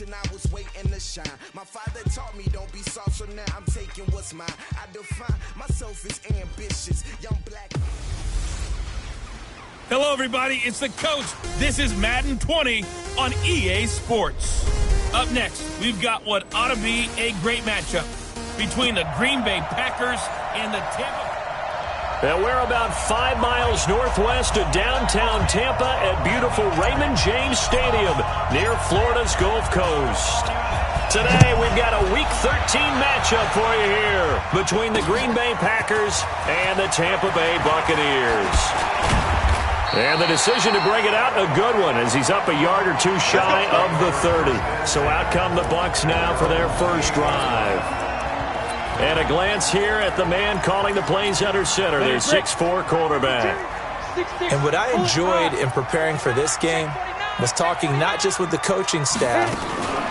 generation, I was waiting to shine. My father taught me don't be soft, so now I'm taking what's mine. I define myself as ambitious, young black. Hello, everybody. It's the coach. This is Madden 20 on EA Sports. Up next, we've got what ought to be a great matchup between the Green Bay Packers and the Tampa. And we're about 5 miles northwest of downtown Tampa at beautiful Raymond James Stadium near Florida's Gulf Coast. Today, we've got a Week 13 matchup for you here between the Green Bay Packers and the Tampa Bay Buccaneers. And the decision to bring it out, a good one, as he's up a yard or two shy of the 30. So out come the Bucs now for their first drive. And a glance here at the man calling the plays under center, their 6'4" quarterback. And what I enjoyed in preparing for this game was talking not just with the coaching staff,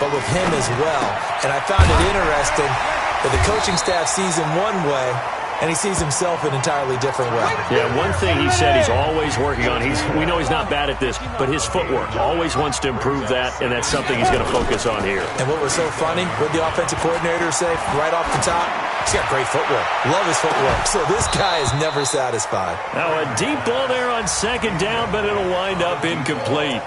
but with him as well. And I found it interesting that the coaching staff sees him one way, and he sees himself an entirely different way. Yeah, one thing he said he's always working on, we know he's not bad at this, but his footwork, always wants to improve that, and that's something he's going to focus on here. And what was so funny, what the offensive coordinator say right off the top, he's got great footwork. Love his footwork. So this guy is never satisfied. Now a deep ball there on second down, but it'll wind up incomplete.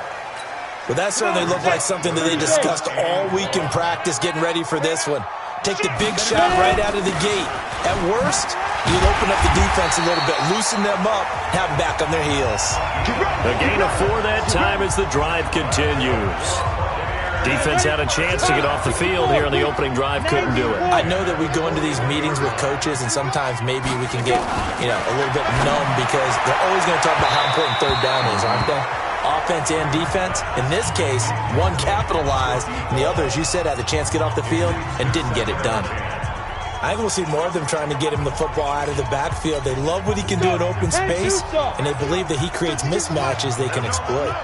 Well, that certainly looked like something that they discussed all week in practice getting ready for this one. Take the big shot right out of the gate. At worst, you'll open up the defense a little bit, loosen them up, have them back on their heels. A gain of 4 that time as the drive continues. Defense had a chance to get off the field here on the opening drive, couldn't do it. I know that we go into these meetings with coaches, and sometimes maybe we can get, a little bit numb because they're always going to talk about how important third down is, aren't they? Offense and defense. In this case, one capitalized, and the other, as you said, had a chance to get off the field and didn't get it done. I think we'll see more of them trying to get him the football out of the backfield. They love what he can do in open space, and they believe that he creates mismatches they can exploit.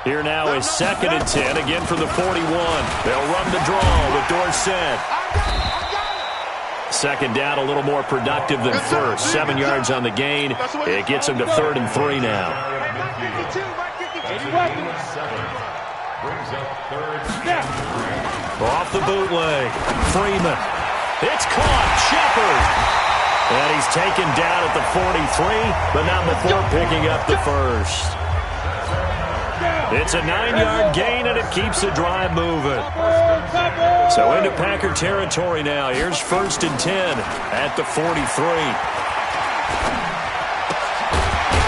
Here now is 2nd and 10, again from the 41. They'll run the draw with Dorsett. Second down, a little more productive than first. 7 yards on the gain. It gets him to 3rd and 3 now. Off the bootleg. Freeman. It's caught. Shepard. And he's taken down at the 43, but not before picking up the first. It's a 9-yard gain, and it keeps the drive moving. So into Packer territory now. Here's 1st and 10 at the 43.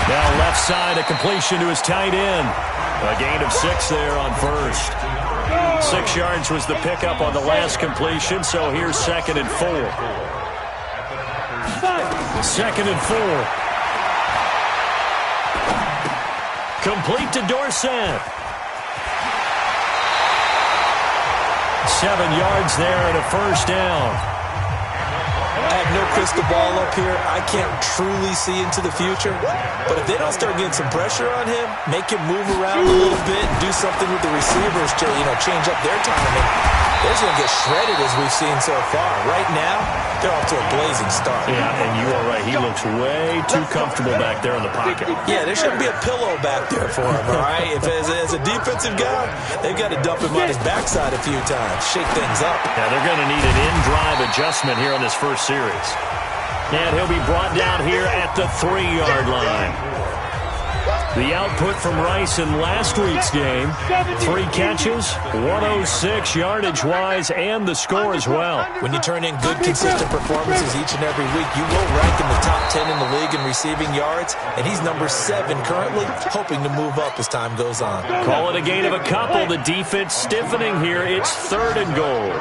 Now left side, a completion to his tight end. A gain of 6 there on first. 6 yards was the pickup on the last completion, so here's 2nd and 4. 2nd and 4. Complete to Dorsett. 7 yards there and a first down. I have no crystal ball up here. I can't truly see into the future. But if they don't start getting some pressure on him, make him move around a little bit, do something with the receivers to, change up their timing, they're going to get shredded as we've seen so far. Right now, they're off to a blazing start. Yeah, and you are right. He looks way too comfortable back there in the pocket. Yeah, there shouldn't be a pillow back there for him, all right? If as a defensive guy, they've got to dump him on his backside a few times, shake things up. Yeah, they're going to need an in-drive adjustment here on this first series. And he'll be brought down here at the 3-yard line. The output from Rice in last week's game, 3 catches, 106 yardage-wise, and the score as well. When you turn in good, consistent performances each and every week, you will rank in the top 10 in the league in receiving yards, and he's number 7 currently, hoping to move up as time goes on. Call it a gain of a couple. The defense stiffening here. It's 3rd and goal.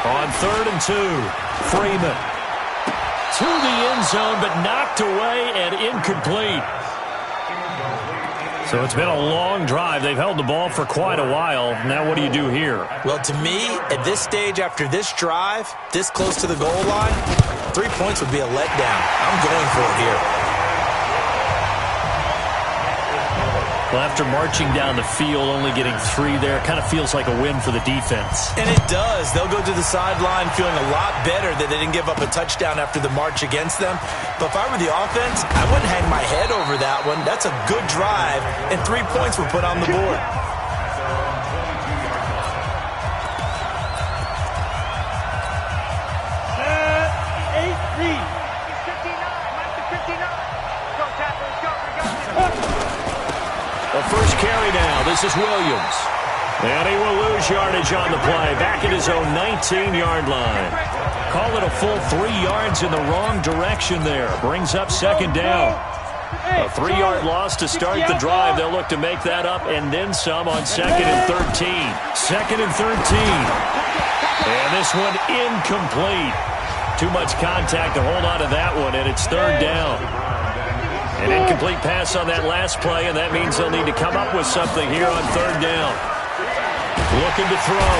On 3rd and 2, Freeman. To the end zone, but knocked away and incomplete. So it's been a long drive. They've held the ball for quite a while. Now what do you do here? Well, to me, at this stage, after this drive, this close to the goal line, 3 points would be a letdown. I'm going for it here. Well, after marching down the field, only getting 3 there, kind of feels like a win for the defense. And it does. They'll go to the sideline feeling a lot better that they didn't give up a touchdown after the march against them. But if I were the offense, I wouldn't hang my head over that one. That's a good drive, and 3 points were put on the board. carry now. This is Williams. And he will lose yardage on the play. Back at his own 19-yard line. Call it a full 3 yards in the wrong direction there. Brings up second down. A 3-yard loss to start the drive. They'll look to make that up and then some on 2nd and 13. 2nd and 13. And this one incomplete. Too much contact to hold on to that one, and it's 3rd down. An incomplete pass on that last play, and that means they'll need to come up with something here on 3rd down. Looking to throw.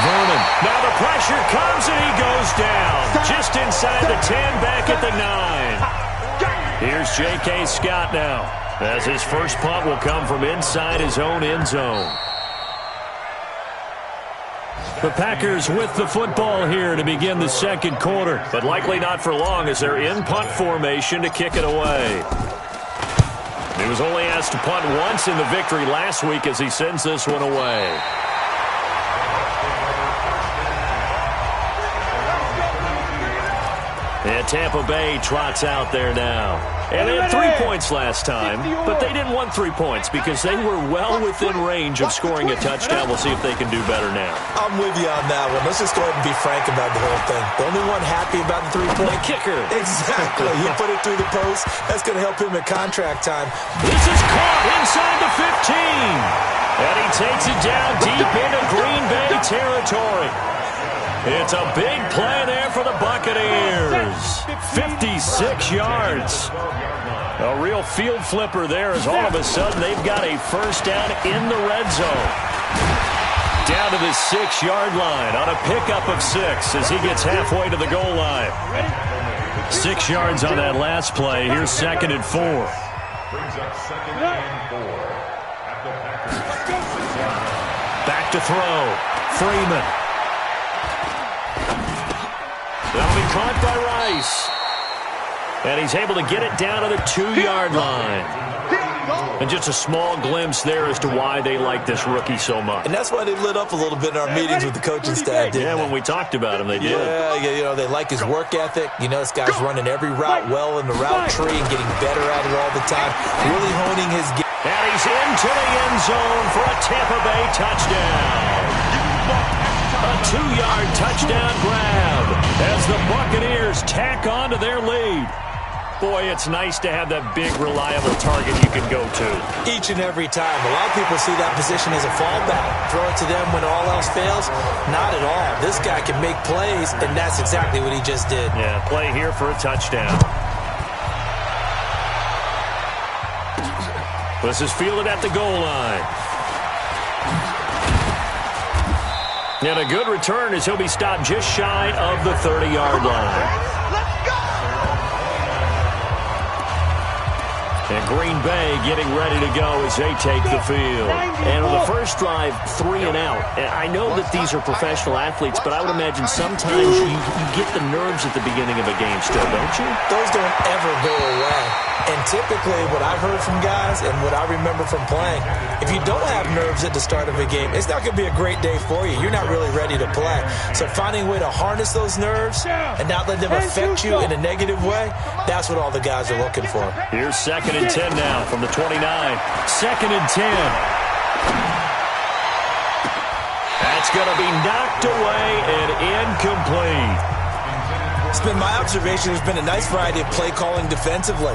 Vernon. Now the pressure comes, and he goes down. Just inside the 10, back at the 9. Here's J.K. Scott now, as his first punt will come from inside his own end zone. The Packers with the football here to begin the second quarter, but likely not for long as they're in punt formation to kick it away. He was only asked to punt once in the victory last week as he sends this one away. And Tampa Bay trots out there now. And they had 3 points last time, but they didn't want 3 points because they were well within range of scoring a touchdown. We'll see if they can do better now. I'm with you on that one. Let's just go ahead and be frank about the whole thing. The only one happy about the 3-point. The kicker. Exactly. He put it through the post. That's going to help him at contract time. This is caught inside the 15. And he takes it down deep into Green Bay territory. It's a big play there for the Buccaneers. 56 yards. A real field flipper there as all of a sudden they've got a first down in the red zone. Down to the 6-yard line on a pickup of 6 as he gets halfway to the goal line. 6 yards on that last play. Here's 2nd and 4. Back to throw. Freeman. That'll be caught by Rice. And he's able to get it down to the 2-yard line. And just a small glimpse there as to why they like this rookie so much. And that's why they lit up a little bit in our meetings with the coaching staff, didn't they? When we talked about him, they did. Yeah, they like his work ethic. You know, this guy's running every route well in the route tree and getting better at it all the time. Really honing his game. And he's into the end zone for a Tampa Bay touchdown. A 2-yard touchdown grab as the Buccaneers tack on to their lead. Boy, it's nice to have that big, reliable target you can go to. Each and every time. A lot of people see that position as a fallback. Throw it to them when all else fails. Not at all. This guy can make plays, and that's exactly what he just did. Yeah, play here for a touchdown. This is fielded at the goal line. And a good return as he'll be stopped just shy of the 30-yard line. And Green Bay getting ready to go as they take the field. And on the first drive, 3 and out. And I know that these are professional athletes, but I would imagine sometimes you get the nerves at the beginning of a game still, don't you? Those don't ever go away. And typically what I've heard from guys and what I remember from playing, if you don't have nerves at the start of a game, it's not going to be a great day for you. You're not really ready to play. So finding a way to harness those nerves and not let them affect you in a negative way, that's what all the guys are looking for. Here's 2nd and 10 now from the 29. 2nd and 10. That's going to be knocked away and incomplete. It's been my observation there's been a nice variety of play calling defensively.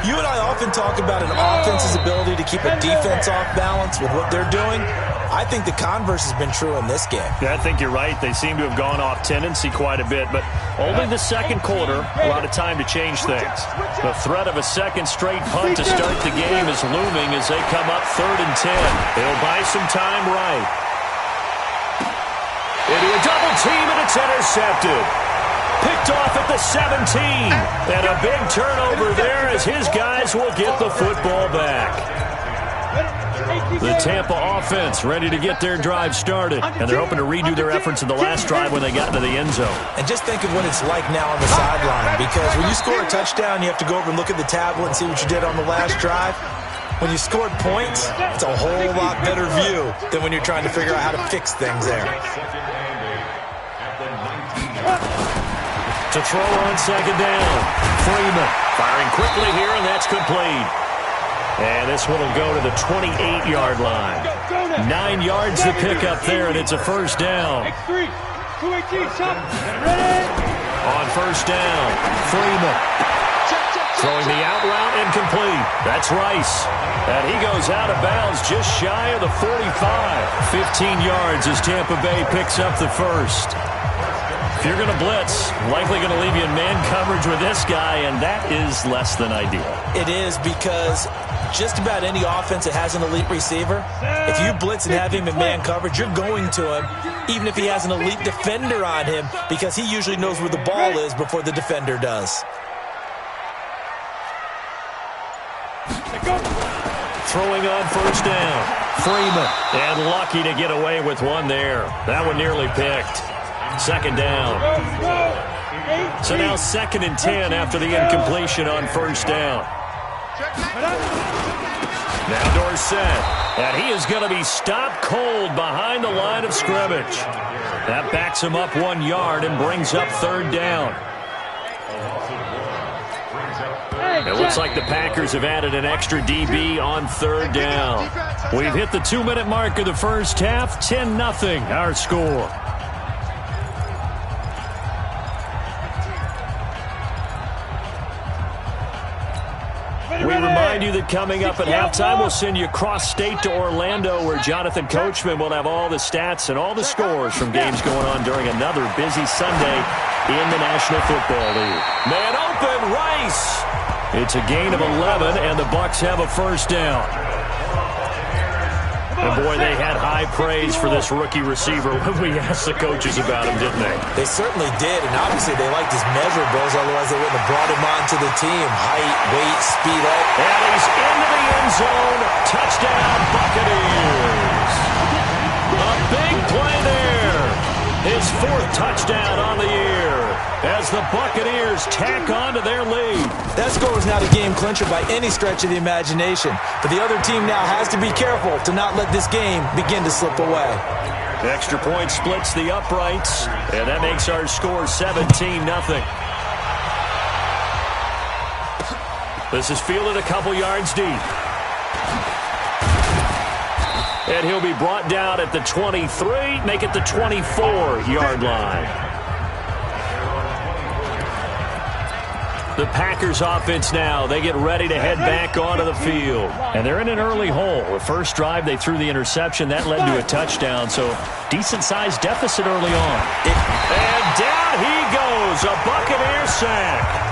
You and I often talk about an offense's ability to keep a defense off balance with what they're doing. I think the converse has been true in this game. Yeah, I think you're right. They seem to have gone off tendency quite a bit, but only the second quarter, a lot of time to change things. The threat of a second straight punt to start the game is looming as they come up 3rd and 10. They'll buy some time right. Into a double team, and it's intercepted. Picked off at the 17. And a big turnover there as his guys will get the football back. The Tampa offense ready to get their drive started. And they're hoping to redo their efforts in the last drive when they got into the end zone. And just think of what it's like now on the sideline. Because when you score a touchdown, you have to go over and look at the tablet and see what you did on the last drive. When you scored points, it's a whole lot better view than when you're trying to figure out how to fix things there. To throw on 2nd down. Freeman firing quickly here, and that's complete. And this one will go to the 28-yard line. 9 yards to pick up there, and it's a first down. On first down, Freeman. Throwing the out route incomplete. That's Rice. And he goes out of bounds just shy of the 45. 15 yards as Tampa Bay picks up the first. If you're going to blitz, likely going to leave you in man coverage with this guy, and that is less than ideal. It is, because just about any offense that has an elite receiver, if you blitz and have him in man coverage, you're going to him, even if he has an elite defender on him, because he usually knows where the ball is before the defender does. Throwing on first down, Freeman. And lucky to get away with one there. That one nearly picked. Second down. So now 2nd and 10 after the incompletion on first down. Now Dorsett. And he is going to be stopped cold behind the line of scrimmage. That backs him up 1 yard and brings up third down. It looks like the Packers have added an extra DB on third down. We've hit the 2-minute mark of the first half. 10-0 our score. We remind you that coming up at halftime, we'll send you cross-state to Orlando, where Jonathan Coachman will have all the stats and all the scores from games going on during another busy Sunday in the National Football League. Man open, Rice. It's a gain of 11, and the Bucs have a first down. And boy, they had high praise for this rookie receiver when we asked the coaches about him, didn't they? They certainly did, and obviously they liked his measurables, otherwise they wouldn't have brought him onto the team. Height, weight, speed, all. And he's into the end zone. Touchdown, Buccaneers. A big play there. His 4th touchdown on the year as the Buccaneers tack on to their lead. That score was not a game clincher by any stretch of the imagination, but the other team now has to be careful to not let this game begin to slip away. Extra point splits the uprights, and that makes our score 17-0. This is fielded a couple yards deep. And he'll be brought down at the 23, make it the 24-yard line. The Packers offense now, they get ready to head back onto the field. And they're in an early hole. The first drive, they threw the interception. That led to a touchdown, so decent-sized deficit early on. And down he goes, a Buccaneer sack.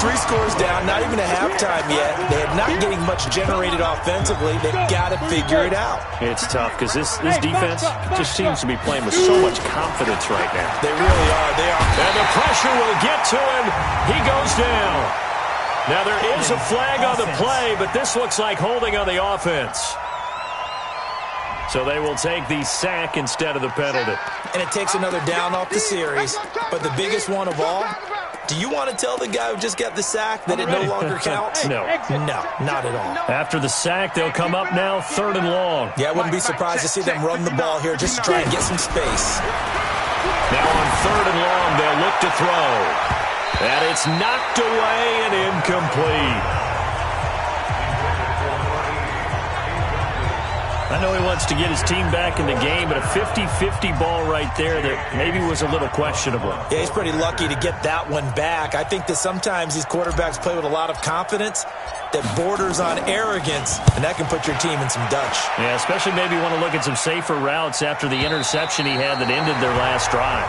3 scores down, not even a halftime yet. They're not getting much generated offensively. They've got to figure it out. It's tough because this defense just seems to be playing with so much confidence right now. They really are. They are. And the pressure will get to him. He goes down. Now there is a flag on the play, but this looks like holding on the offense. So they will take the sack instead of the penalty. And it takes another down off the series. But the biggest one of all, do you want to tell the guy who just got the sack that it no longer counts? No. No, not at all. After the sack, they'll come up now 3rd and long. Yeah, I wouldn't be surprised to see them run the ball here just to try and get some space. Now on 3rd and long, they'll look to throw. And it's knocked away and incomplete. I know he wants to get his team back in the game, but a 50-50 ball right there that maybe was a little questionable. Yeah, he's pretty lucky to get that one back. I think that sometimes these quarterbacks play with a lot of confidence that borders on arrogance, and that can put your team in some Dutch. Yeah, especially maybe want to look at some safer routes after the interception he had that ended their last drive.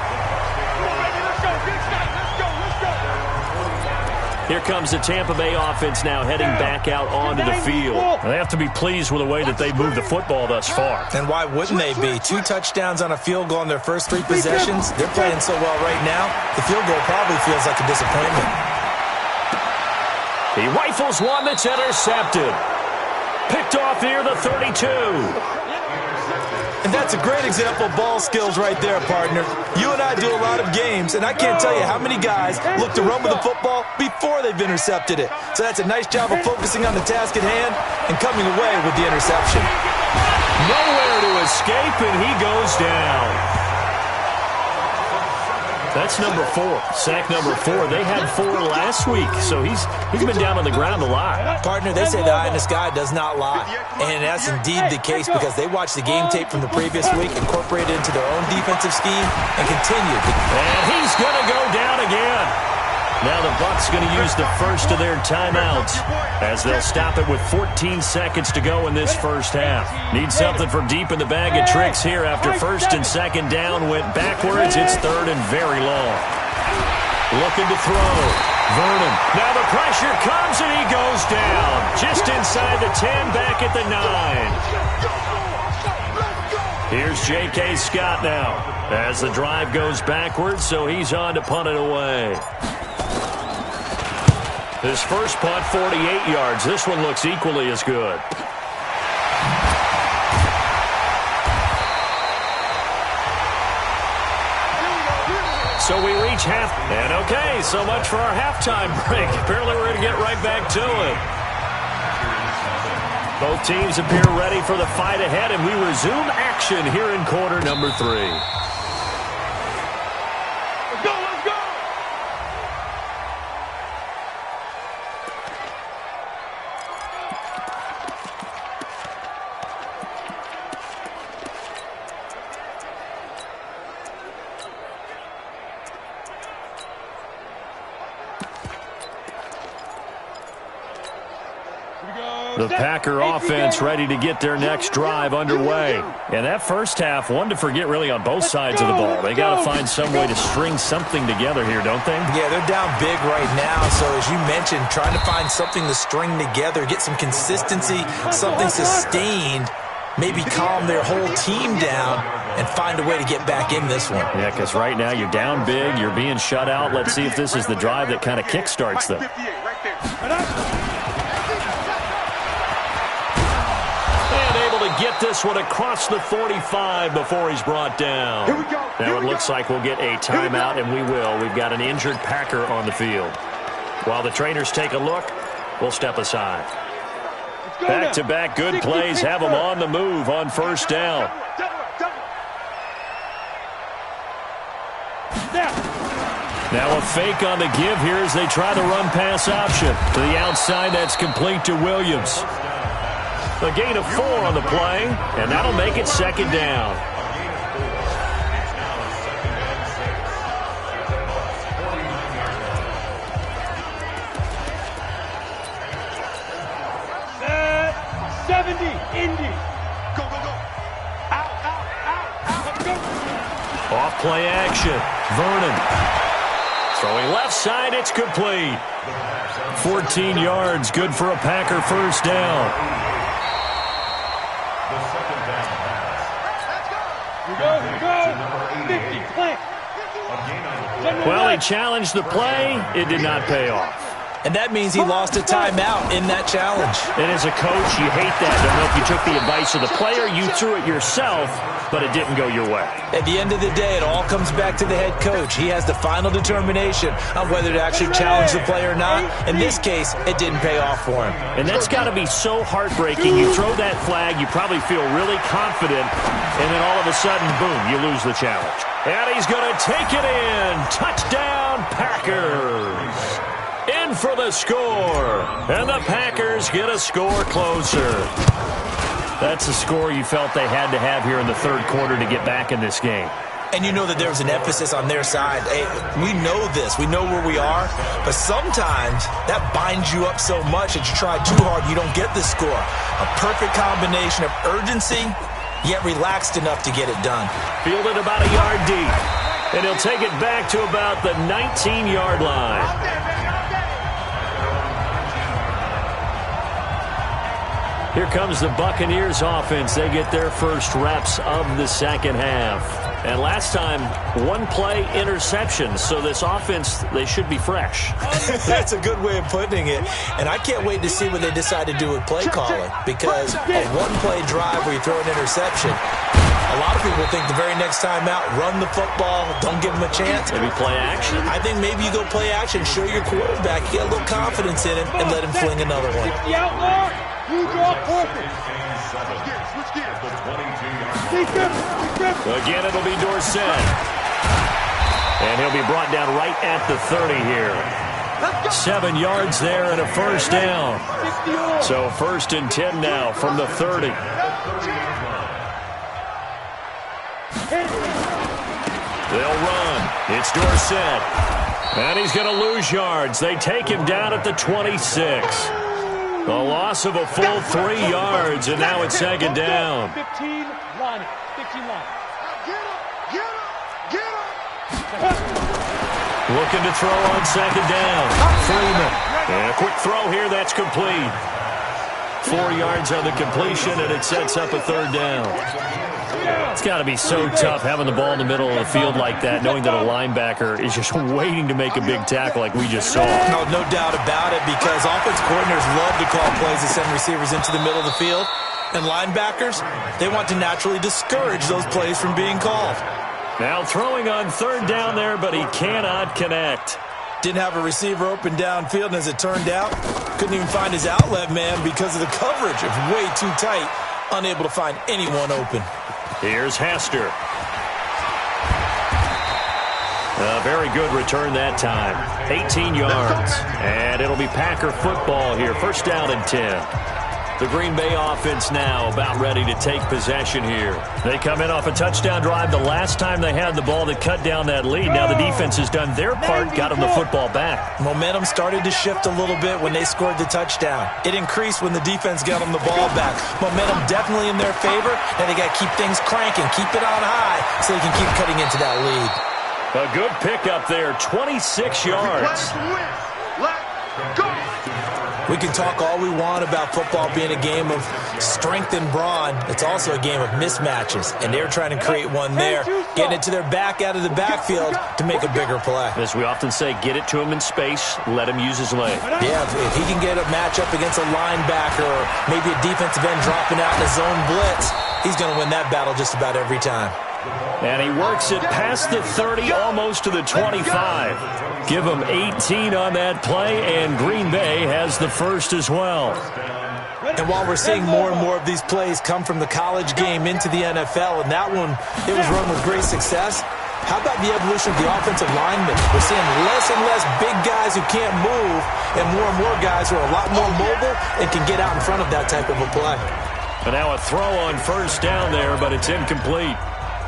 Here comes the Tampa Bay offense now heading back out onto the field. They have to be pleased with the way that they moved the football thus far. And why wouldn't they be? 2 touchdowns on a field goal in their first 3 possessions. They're playing so well right now, the field goal probably feels like a disappointment. He rifles one that's intercepted. Picked off near the 32. And that's a great example of ball skills right there, partner. You and I do a lot of games, and I can't tell you how many guys look to run with the football before they've intercepted it. So that's a nice job of focusing on the task at hand and coming away with the interception. Nowhere to escape, and he goes down. That's number 4. Sack number 4. They had 4 last week, so he's been down on the ground a lot. Partner, they say the eye in the sky does not lie. And that's indeed the case because they watched the game tape from the previous week, incorporated it into their own defensive scheme, and continued. And he's going to go down again. Now the Bucs going to use the first of their timeouts as they'll stop it with 14 seconds to go in this first half. Need something for deep in the bag of tricks here after first and second down went backwards. It's third and very long. Looking to throw. Vernon. Now the pressure comes and he goes down. Just inside the 10, back at the 9. Here's J.K. Scott now as the drive goes backwards, so he's on to punt it away. His first punt, 48 yards. This one looks equally as good. So we reach half. And okay, so much for our halftime break. Apparently we're going to get right back to it. Both teams appear ready for the fight ahead, and we resume action here in quarter number 3. The Packer offense ready to get their next drive underway. And that first half, one to forget really on both sides of the ball. They got to find some way to string something together here, don't they? Yeah, they're down big right now. So as you mentioned, trying to find something to string together, get some consistency, something sustained, maybe calm their whole team down and find a way to get back in this one. Yeah, because right now you're down big, you're being shut out. Let's see if this is the drive that kind of kickstarts them. Get this one across the 45 before he's brought down. Now it looks like we'll get a timeout, and we will. We've got an injured Packer on the field. While the trainers take a look, we'll step aside. Back-to-back good plays have them on the move on first down. Now a fake on the give here as they try the run-pass option. To the outside, that's complete to Williams. A gain of 4 on the play, and that'll make it second down. Set 70, Indy. Go, go, go. Out, out, out, out. Go. Off play action. Vernon. Throwing left side, it's complete. 14 yards, good for a Packer first down. Well, he challenged the play. It did not pay off. And that means he lost a timeout in that challenge. And as a coach, you hate that. Don't know if you took the advice of the player, you threw it yourself, but it didn't go your way. At the end of the day, it all comes back to the head coach. He has the final determination on whether to actually challenge the play or not. In this case, it didn't pay off for him. And that's got to be so heartbreaking. You throw that flag, you probably feel really confident, and then all of a sudden, boom, you lose the challenge. And he's going to take it in. Touchdown, Packers. In for the score. And the Packers get a score closer. That's a score you felt they had to have here in the third quarter to get back in this game. And you know that there's an emphasis on their side. Hey, we know this. We know where we are. But sometimes that binds you up so much that you try too hard, you don't get the score. A perfect combination of urgency, yet relaxed enough to get it done. Fielded about a yard deep. And he'll take it back to about the 19-yard line. Here comes the Buccaneers offense. They get their first reps of the second half. And last time, one play interception. So this offense, they should be fresh. That's a good way of putting it. And I can't wait to see what they decide to do with play calling. Because a one-play drive where you throw an interception, a lot of people think the very next time out, run the football, don't give them a chance. Maybe play action? I think maybe you go play action, show your quarterback, get a little confidence in him, and let him fling another one. The outlaw, you draw perfect. Switch gears. Again, it'll be Dorsett. And he'll be brought down right at the 30 here. 7 yards there and a first down. So 1st and 10 now from the 30. They'll run. It's Dorsett. And he's going to lose yards. They take him down at the 26. A loss of a full 3 yards, and now it's 2nd down. 15 line. 15 line. Get up. Looking to throw on 2nd down. Freeman. And a quick throw here. That's complete. 4 yards on the completion, and it sets up a 3rd down. It's got to be so tough having the ball in the middle of the field like that, knowing that a linebacker is just waiting to make a big tackle like we just saw. No doubt about it, because offense coordinators love to call plays that send receivers into the middle of the field. And linebackers, they want to naturally discourage those plays from being called. Now throwing on 3rd down there, but he cannot connect. Didn't have a receiver open downfield, and as it turned out, couldn't even find his outlet man because of the coverage. It was way too tight, unable to find anyone open. Here's Hester. A very good return that time. 18 yards. And it'll be Packer football here. 1st down and 10. The Green Bay offense now about ready to take possession here. They come in off a touchdown drive the last time they had the ball that cut down that lead. Now the defense has done their part, got them the football back. Momentum started to shift a little bit when they scored the touchdown. It increased when the defense got them the ball back. Momentum definitely in their favor. Now they got to keep things cranking, keep it on high so they can keep cutting into that lead. A good pickup there, 26 yards. Let's go. We can talk all we want about football being a game of strength and brawn. It's also a game of mismatches, and they're trying to create one there, getting it to their back out of the backfield to make a bigger play. As we often say, get it to him in space, let him use his leg. Yeah, if he can get a matchup against a linebacker or maybe a defensive end dropping out in a zone blitz, he's going to win that battle just about every time. And he works it past the 30, almost to the 25. Give him 18 on that play, and Green Bay has the first as well. And while we're seeing more and more of these plays come from the college game into the NFL, and that one, it was run with great success, how about the evolution of the offensive linemen? We're seeing less and less big guys who can't move, and more guys who are a lot more mobile and can get out in front of that type of a play. And now a throw on 1st down there, but it's incomplete.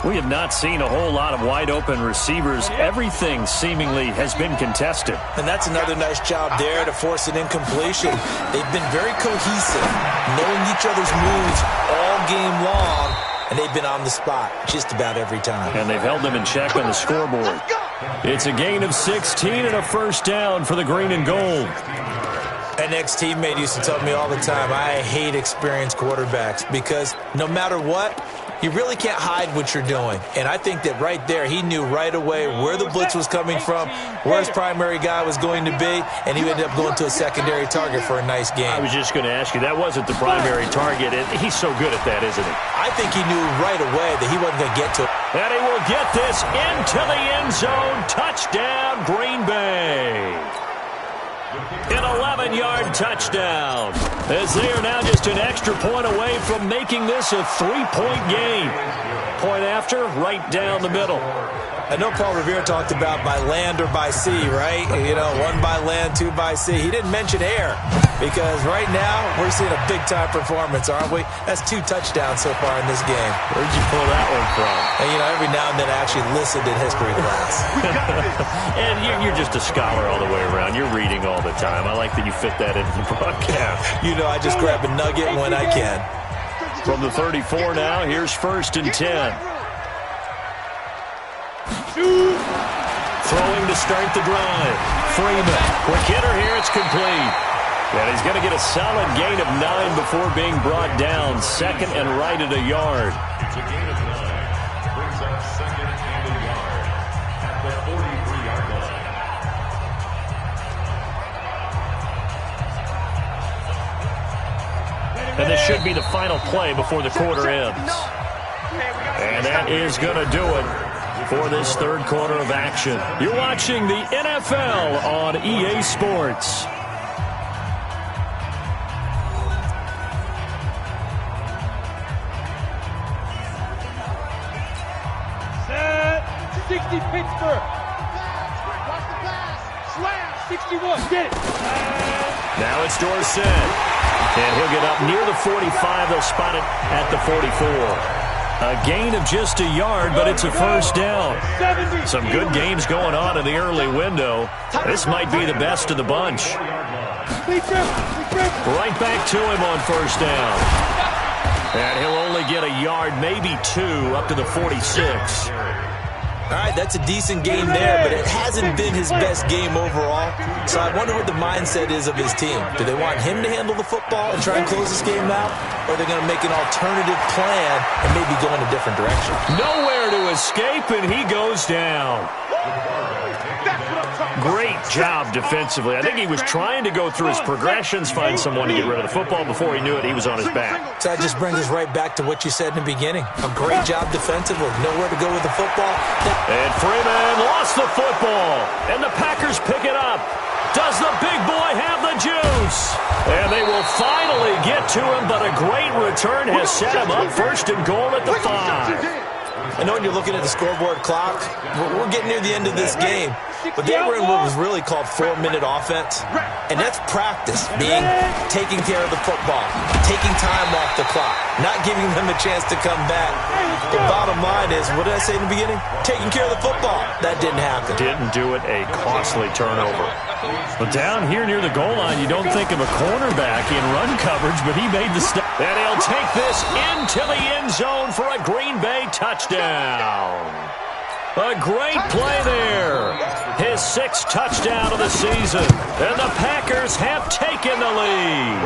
We have not seen a whole lot of wide-open receivers. Everything seemingly has been contested. And that's another nice job there to force an incompletion. They've been very cohesive, knowing each other's moves all game long, and they've been on the spot just about every time. And they've held them in check on the scoreboard. It's a gain of 16 and a 1st down for the green and gold. An ex-teammate used to tell me all the time, I hate experienced quarterbacks because no matter what, you really can't hide what you're doing. And I think that right there, he knew right away where the blitz was coming from, where his primary guy was going to be, and he ended up going to a secondary target for a nice game. I was just going to ask you, that wasn't the primary target, and he's so good at that, isn't he? I think he knew right away that he wasn't going to get to it. And he will get this into the end zone. Touchdown, Green Bay. An 11-yard touchdown, as they are now just an extra point away from making this a 3-point game. Point after, right down the middle. I know Paul Revere talked about by land or by sea, right? You know, 1 by land, 2 by sea. He didn't mention air because right now we're seeing a big-time performance, aren't we? That's 2 touchdowns so far in this game. Where'd you pull that one from? And, you know, every now and then I actually listened in history class. And you're just a scholar all the way around. You're reading all the time. I like that you fit that into the broadcast. You know, I just grab a nugget when I can. From the 34 now, here's 1st and 10. Throwing to start the drive. Freeman. Quick hitter here. It's complete. And he's going to get a solid gain of 9 before being brought down. 2nd and right at a yard. It's a gain of 9. Brings up 2nd and a yard at the 43-yard line. And this should be the final play before the quarter ends. And that is going to do it for this 3rd quarter of action. You're watching the NFL on EA Sports. Set. 60 Pittsburgh. 51, get it. Now it's Dorsett. And he'll get up near the 45. They'll spot it at the 44. A gain of just a yard, but it's a first down. Some good games going on in the early window. This might be the best of the bunch. Right back to him on first down. And he'll only get a yard, maybe two, up to the 46. All right, that's a decent game there, but it hasn't been his best game overall. So I wonder what the mindset is of his team. Do they want him to handle the football and try and close this game out? Or are they going to make an alternative plan and maybe go in a different direction? Nowhere to escape, and he goes down. Great job defensively. I think he was trying to go through his progressions, find someone to get rid of the football. Before he knew it, he was on his back. So that just brings us right back to what you said in the beginning. A great job defensively. Nowhere to go with the football. And Freeman lost the football. And the Packers pick it up. Does the big boy have the juice? And they will finally get to him, but a great return has set him up first and goal at the 5. I know when you're looking at the scoreboard clock, we're getting near the end of this game, but they were in what was really called 4-minute offense, and that's practice, taking care of the football, taking time off the clock, not giving them a chance to come back. The bottom line is, what did I say in the beginning? Taking care of the football. That didn't happen. Didn't do it, a costly turnover. But down here near the goal line, you don't think of a cornerback in run coverage, but he made the step. And he'll take this into the end zone for a Green Bay touchdown. A great play there. His 6th touchdown of the season. And the Packers have taken the lead.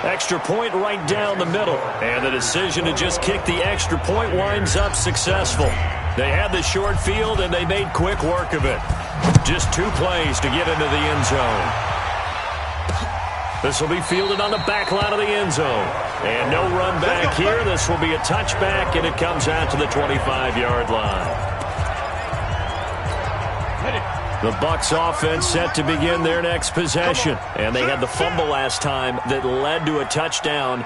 Extra point right down the middle. And the decision to just kick the extra point winds up successful. They had the short field, and they made quick work of it. Just 2 plays to get into the end zone. This will be fielded on the back line of the end zone. And no run back here. This will be a touchback, and it comes out to the 25-yard line. The Bucs offense set to begin their next possession. And they had the fumble last time that led to a touchdown.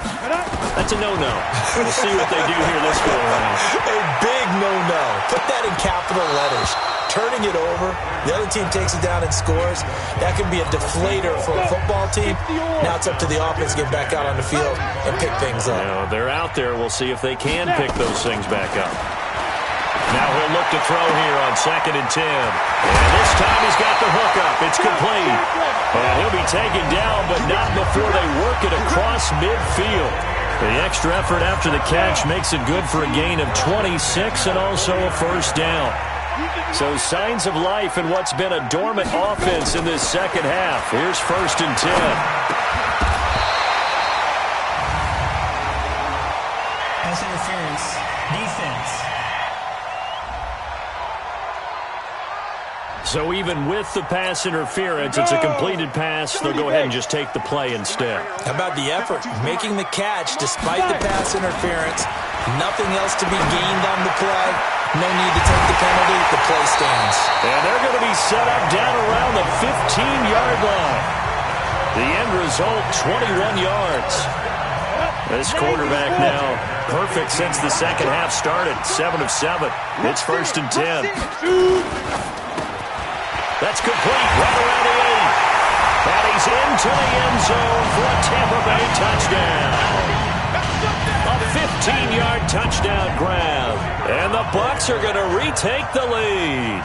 That's a no-no. We'll see what they do here this go around. A big no-no. Put that in capital letters. Turning it over, the other team takes it down and scores. That can be a deflator for a football team. Now it's up to the offense to get back out on the field and pick things up. Now, they're out there. We'll see if they can pick those things back up. Now he'll look to throw here on 2nd and 10. And this time he's got the hook up. It's complete. And he'll be taken down, but not before they work it across midfield. The extra effort after the catch makes it good for a gain of 26 and also a first down. So signs of life in what's been a dormant offense in this second half. Here's 1st and 10. Pass interference. Defense. So even with the pass interference, it's a completed pass. They'll go ahead and just take the play instead. How about the effort? Making the catch despite the pass interference. Nothing else to be gained on the play. No need to take the penalty. The play stands. And they're going to be set up down around the 15-yard line. The end result, 21 yards. This quarterback now perfect since the second half started. 7 of 7. It's 1st and 10. That's complete right around the 8. And he's into the end zone for a Tampa Bay touchdown. A 15-yard touchdown grab. And the Bucs are going to retake the lead.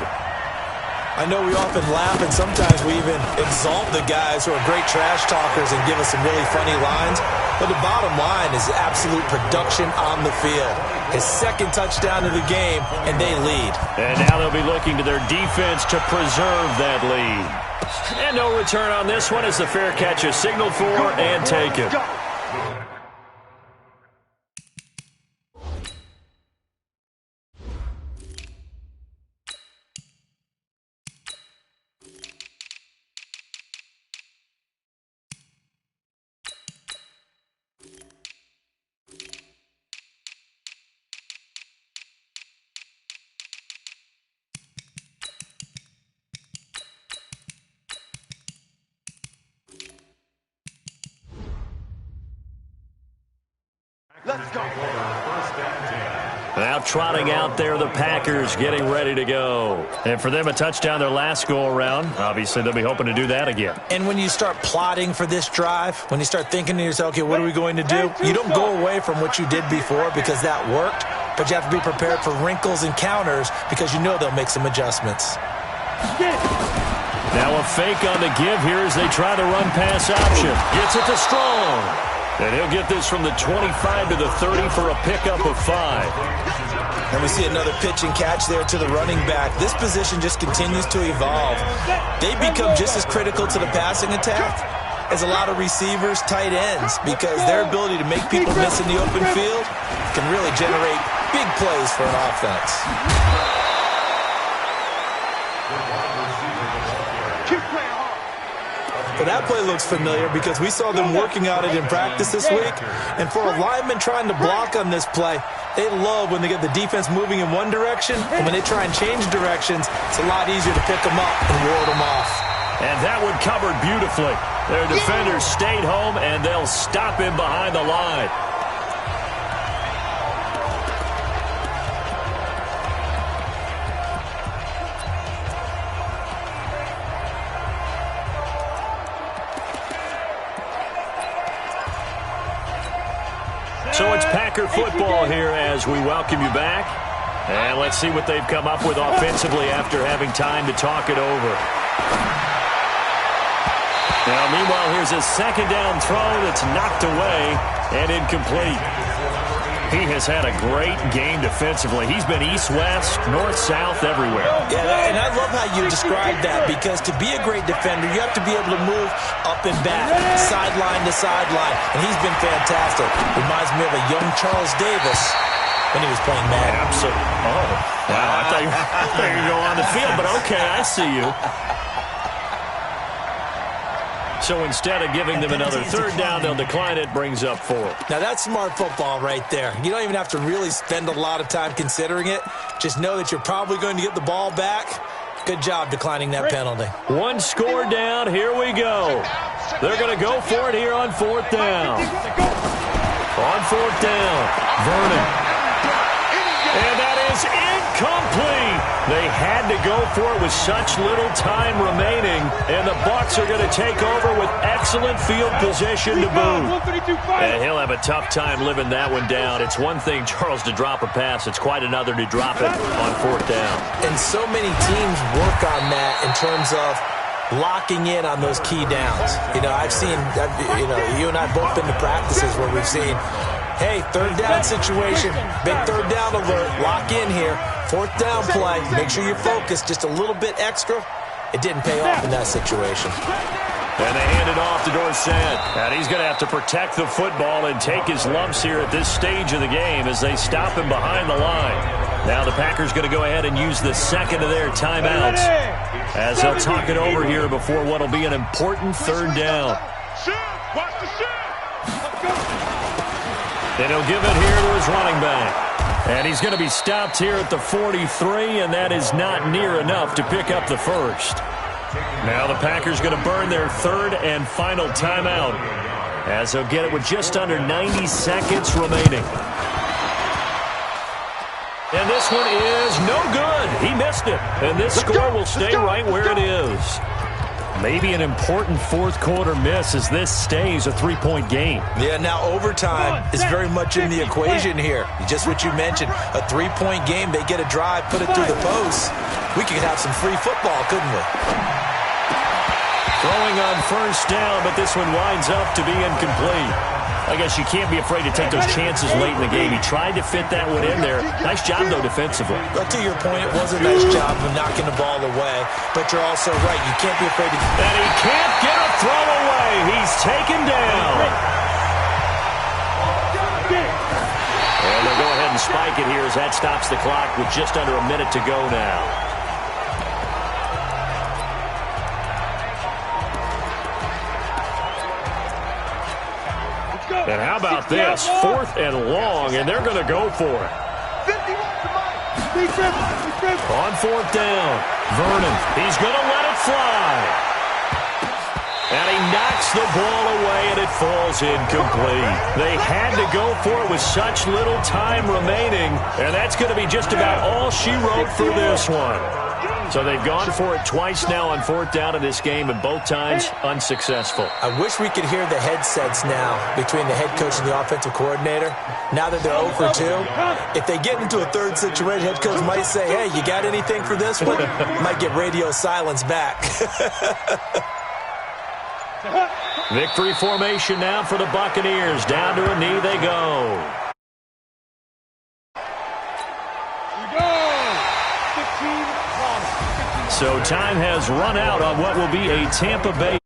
I know we often laugh, and sometimes we even exalt the guys who are great trash talkers and give us some really funny lines. But the bottom line is absolute production on the field. His 2nd touchdown of the game, and they lead. And now they'll be looking to their defense to preserve that lead. And no return on this one as the fair catch is signaled for and taken. Now lineup trotting out there. The Packers getting ready to go. And for them, a touchdown their last go-around. Obviously, they'll be hoping to do that again. And when you start plotting for this drive, when you start thinking to yourself, okay, what are we going to do? You don't go away from what you did before because that worked, but you have to be prepared for wrinkles and counters because you know they'll make some adjustments. Now a fake on the give here as they try the run-pass option. Gets it to Strong. And he'll get this from the 25 to the 30 for a pickup of 5. And we see another pitch and catch there to the running back. This position just continues to evolve. They become just as critical to the passing attack as a lot of receivers, tight ends, because their ability to make people miss in the open field can really generate big plays for an offense. But that play looks familiar because we saw them working on it in practice this week. And for a lineman trying to block on this play, they love when they get the defense moving in one direction. And when they try and change directions, it's a lot easier to pick them up and ward them off. And that one covered beautifully. Their defenders stayed home, and they'll stop him behind the line. So it's Packer football here as we welcome you back. And let's see what they've come up with offensively after having time to talk it over. Now, meanwhile, here's a second down throw that's knocked away and incomplete. He has had a great game defensively. He's been east-west, north-south, everywhere. Yeah, and I love how you described that because to be a great defender, you have to be able to move up and back, sideline to sideline, and he's been fantastic. Reminds me of a young Charles Davis when he was playing Madden. Absolutely. Oh, wow. I thought you were going to go on the field, but okay, I see you. So instead of giving them another third down, they'll decline it, brings up 4. Now that's smart football right there. You don't even have to really spend a lot of time considering it. Just know that you're probably going to get the ball back. Good job declining that penalty. One score down. Here we go. They're going to go for it here on 4th down. On 4th down, Vernon. And that is incomplete. They had to go for it with such little time remaining. And the Bucs are going to take over with excellent field position to boot. And he'll have a tough time living that one down. It's one thing, Charles, to drop a pass. It's quite another to drop it on 4th down. And so many teams work on that in terms of locking in on those key downs. You know, you and I both been to practices where we've seen, hey, 3rd down situation, big 3rd down alert, lock in here, 4th down play, make sure you're focused just a little bit extra. It didn't pay off in that situation. And they hand it off to Dorsett. And he's going to have to protect the football and take his lumps here at this stage of the game as they stop him behind the line. Now the Packers going to go ahead and use the second of their timeouts as they'll talk it over here before what will be an important 3rd down. And he'll give it here to his running back. And he's going to be stopped here at the 43, and that is not near enough to pick up the first. Now the Packers going to burn their 3rd and final timeout as they'll get it with just under 90 seconds remaining. And this one is no good. He missed it. And this score will stay right where it is. Maybe an important 4th quarter miss as this stays a 3-point game. Yeah, now overtime is very much in the equation here. Just what you mentioned, a 3-point game. They get a drive, put it through the post. We could have some free football, couldn't we? Throwing on 1st down, but this one winds up to be incomplete. I guess you can't be afraid to take those chances late in the game. He tried to fit that one in there. Nice job, though, defensively. But to your point, it was a nice job of knocking the ball away. But you're also right. You can't be afraid to... And he can't get a throw away. He's taken down. And they'll go ahead and spike it here as that stops the clock with just under a minute to go now. And how about this? 4th and long, and they're going to go for it. On 4th down, Vernon. He's going to let it fly. And he knocks the ball away, and it falls incomplete. They had to go for it with such little time remaining, and that's going to be just about all she wrote for this one. So they've gone for it twice now on 4th down in this game, and both times unsuccessful. I wish we could hear the headsets now between the head coach and the offensive coordinator. Now that they're 0 for 2, if they get into a third situation, head coach might say, hey, you got anything for this one? Might get radio silence back. Victory formation now for the Buccaneers. Down to a knee they go. So time has run out on what will be a Tampa Bay